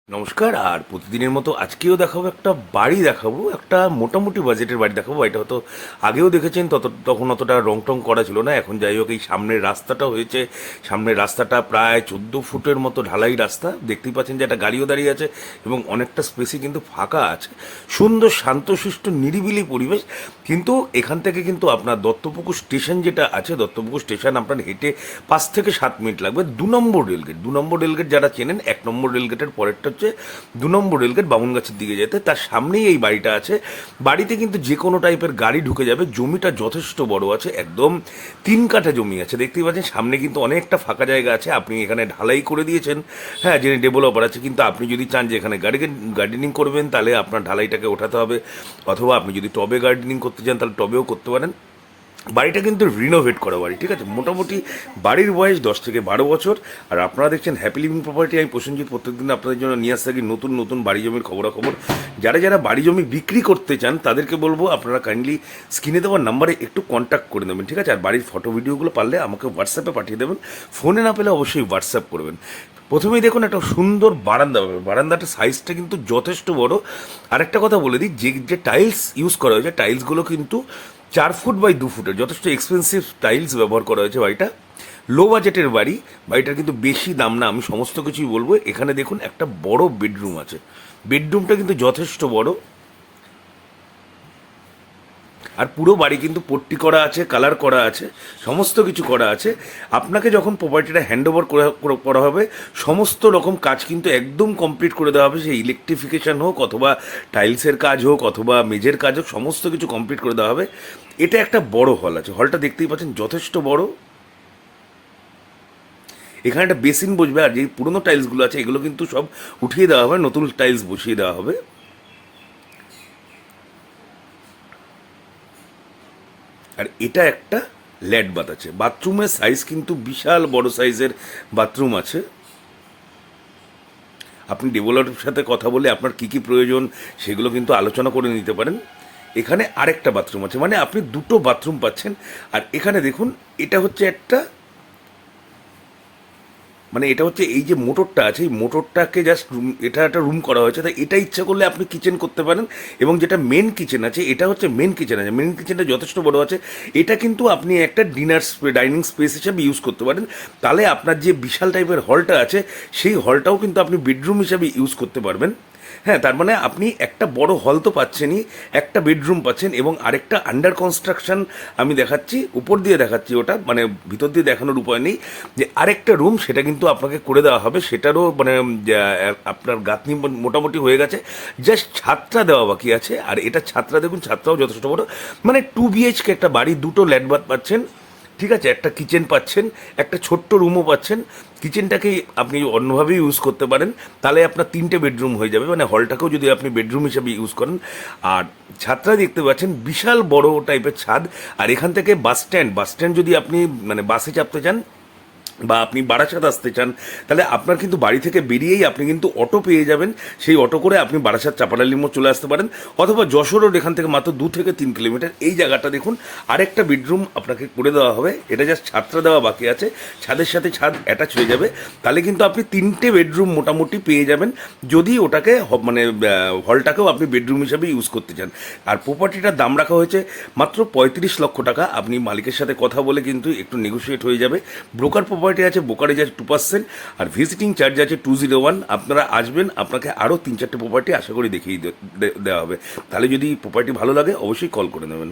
নমস্কার। আর প্রতিদিনের মতো আজকেও দেখাবো একটা বাড়ি, দেখাবো একটা মোটামুটি বাজেটের বাড়ি দেখাবো। এটা হয়তো আগেও দেখেছেন, তখন অতটা রং টং করা ছিল না। এখন যাই হোক, এই সামনের রাস্তাটা হয়েছে। সামনের রাস্তাটা প্রায় 14 ফুটের মতো ঢালাই রাস্তা। দেখতেই পাচ্ছেন যে একটা গাড়িও দাঁড়িয়ে আছে এবং অনেকটা স্পেসই কিন্তু ফাঁকা আছে। সুন্দর শান্তশিষ্ট নিরিবিলি পরিবেশ। কিন্তু এখান থেকে কিন্তু আপনার দত্তপুকুর স্টেশন যেটা আছে, দত্তপুকুর স্টেশন আপনার হেঁটে 5 থেকে 7 মিনিট লাগবে। 2 নম্বর রেলগেট, 2 নম্বর রেলগেট যারা চেনেন, 1 নম্বর রেলগেটের পরেরটা হচ্ছে 2 নম্বর রেলগেট, বামুনগাছির দিকে যেতে। তার সামনেই এই বাড়িটা আছে। বাড়িতে কিন্তু যে কোনো টাইপের গাড়ি ঢুকে যাবে। জমিটা যথেষ্ট বড় আছে, একদম 3 কাঠা জমি আছে। দেখতেই পাচ্ছেন সামনে কিন্তু অনেকটা ফাঁকা জায়গা আছে। আপনি এখানে ঢালাই করে দিয়েছেন, হ্যাঁ, যিনি ডেভেলপার আছে। কিন্তু আপনি যদি চান যে এখানে গার্ডেনিং করবেন, তাহলে আপনার ঢালাইটাকে ওঠাতে হবে। অথবা আপনি যদি টবে গার্ডেনিং করতে চান, তাহলে টবেও করতে পারেন। বাড়িটা কিন্তু রিনোভেট করা বাড়ি, ঠিক আছে। মোটামুটি বাড়ির বয়স 10 থেকে 12 বছর। আর আপনারা দেখছেন হ্যাপি লিভিং প্রপার্টি। আমি প্রসেনজিৎ প্রত্যেকদিন আপনাদের জন্য নিয়ে আসতে থাকি নতুন নতুন বাড়ি জমির খবরাখবর। যারা যারা বাড়ি জমি বিক্রি করতে চান, তাদেরকে বলবো আপনারা কাইন্ডলি স্ক্রিনে দেওয়ার নাম্বারে একটু কন্ট্যাক্ট করে নেবেন, ঠিক আছে। আর বাড়ির ফটো ভিডিওগুলো পারলে আমাকে হোয়াটসঅ্যাপে পাঠিয়ে দেবেন। ফোনে না পেলে অবশ্যই হোয়াটসঅ্যাপ করবেন। প্রথমেই দেখুন একটা সুন্দর বারান্দা পাবে। বারান্দাটার সাইজটা কিন্তু যথেষ্ট বড়। আরেকটা কথা বলে দিই, যে যে টাইলস ইউজ করা হয়েছে, টাইলসগুলো কিন্তু 4 ফুট বাই 2 ফুটের যথেষ্ট এক্সপেন্সিভ টাইলস ব্যবহার করা হয়েছে। বাড়িটা লো বাজেটের বাড়ি। বাড়িটার কিন্তু বেশি দাম না, আমি সমস্ত কিছুই বলবো। এখানে দেখুন একটা বড় বেডরুম আছে। বেডরুমটা কিন্তু যথেষ্ট বড়। আর পুরো বাড়ি কিন্তু পট্টি করা আছে, কালার করা আছে, সমস্ত কিছু করা আছে। আপনাকে যখন প্রপার্টিটা হ্যান্ড ওভার করা হবে, সমস্ত রকম কাজ কিন্তু একদম কমপ্লিট করে দেওয়া হবে। সেই ইলেকট্রিফিকেশান হোক, অথবা টাইলসের কাজ হোক, অথবা মেঝের কাজ হোক, সমস্ত কিছু কমপ্লিট করে দেওয়া হবে। এটা একটা বড় হল আছে। হলটা দেখতেই পাচ্ছেন যথেষ্ট বড়। এখানে একটা বেসিন বসবে। আর যে পুরোনো টাইলসগুলো আছে, এগুলো কিন্তু সব উঠিয়ে দেওয়া হবে, নতুন টাইলস বসিয়ে দেওয়া হবে। আর এটা একটা ল্যাড বাথ আছে। বাথরুমের সাইজ কিন্তু বিশাল বড় সাইজের বাথরুম আছে। আপনি ডেভেলপারের সাথে কথা বলে আপনার কী কী প্রয়োজন সেগুলো কিন্তু আলোচনা করে নিতে পারেন। এখানে আরেকটা বাথরুম আছে, মানে আপনি 2টো বাথরুম পাচ্ছেন। আর এখানে দেখুন, এটা হচ্ছে একটা, মানে এটা হচ্ছে এই যে মোটরটা আছে, এই মোটরটাকে জাস্ট রুম, এটা একটা রুম করা হয়েছে। তাই এটা ইচ্ছা করলে আপনি কিচেন করতে পারেন। এবং যেটা মেন কিচেন আছে, এটা হচ্ছে মেন কিচেন আছে। মেন কিচেনটা যথেষ্ট বড় আছে। এটা কিন্তু আপনি একটা ডাইনিং স্পেস হিসাবে ইউজ করতে পারেন। তাহলে আপনার যে বিশাল টাইপের হলটা আছে, সেই হলটাও কিন্তু আপনি বেডরুম হিসাবে ইউজ করতে পারবেন। হ্যাঁ, তার মানে আপনি একটা বড় হল তো পাচ্ছেনই, একটা বেডরুম পাচ্ছেন, এবং আরেকটা আন্ডার কনস্ট্রাকশন আমি দেখাচ্ছি, উপর দিয়ে দেখাচ্ছি ওটা, মানে ভিতর দিয়ে দেখানোর উপায় নেই। যে আরেকটা রুম, সেটা কিন্তু আপনাকে করে দেওয়া হবে। সেটারও মানে আপনার গাঁথনি মোটামুটি হয়ে গেছে, জাস্ট ছাদটা দেওয়া বাকি আছে। আর এটা ছাদটা দেখুন, ছাদটাও যথেষ্ট বড়। মানে 2 BHK একটা বাড়ি, 2টো ল্যাড বাথ পাচ্ছেন, ঠিক আছে। একটা কিচেন পাচ্ছেন, একটা ছোট্ট রুমও পাচ্ছেন। কিচেনটাকে আপনি অন্যভাবেই ইউজ করতে পারেন, তাহলে আপনার 3টে বেডরুম হয়ে যাবে। মানে হলটাকেও যদি আপনি বেডরুম হিসাবে ইউজ করেন। আর ছাদটা দেখতে পাচ্ছেন বিশাল বড় টাইপের ছাদ। আর এখান থেকে বাস স্ট্যান্ড যদি আপনি মানে বাসে চাপতে চান, বা আপনি বারাসাত আসতে চান, তাহলে আপনার কিন্তু বাড়ি থেকে বেরিয়েই আপনি কিন্তু অটো পেয়ে যাবেন। সেই অটো করে আপনি বারাসাত চাপাডালি মোড় চলে আসতে পারেন। অথবা যশোর রোড, এখান থেকে মাত্র 2 থেকে 3 কিলোমিটার। এই জায়গাটা দেখুন, আরেকটা বেডরুম আপনাকে করে দেওয়া হবে। এটা জাস্ট ছাদটা দেওয়া বাকি আছে, ছাদের সাথে ছাদ অ্যাটাচ হয়ে যাবে। তাহলে কিন্তু আপনি 3টে বেডরুম মোটামুটি পেয়ে যাবেন, যদি ওটাকে মানে হলটাকেও আপনি বেডরুম হিসাবে ইউজ করতে চান। আর প্রপার্টিটার দাম রাখা হয়েছে মাত্র 35 লক্ষ টাকা। আপনি মালিকের সাথে কথা বলে কিন্তু একটু নেগোশিয়েট হয়ে যাবে। ব্রোকার প্রপার্টি আছে, ব্রোকারেজ আছে 2%। আর ভিজিটিং চার্জ আছে 201। আপনারা আসবেন, আপনাকে আরও 3-4টে প্রপার্টি আশা করি দেখিয়ে দেওয়া হবে। তাহলে যদি প্রপার্টি ভালো লাগে, অবশ্যই কল করে নেবেন।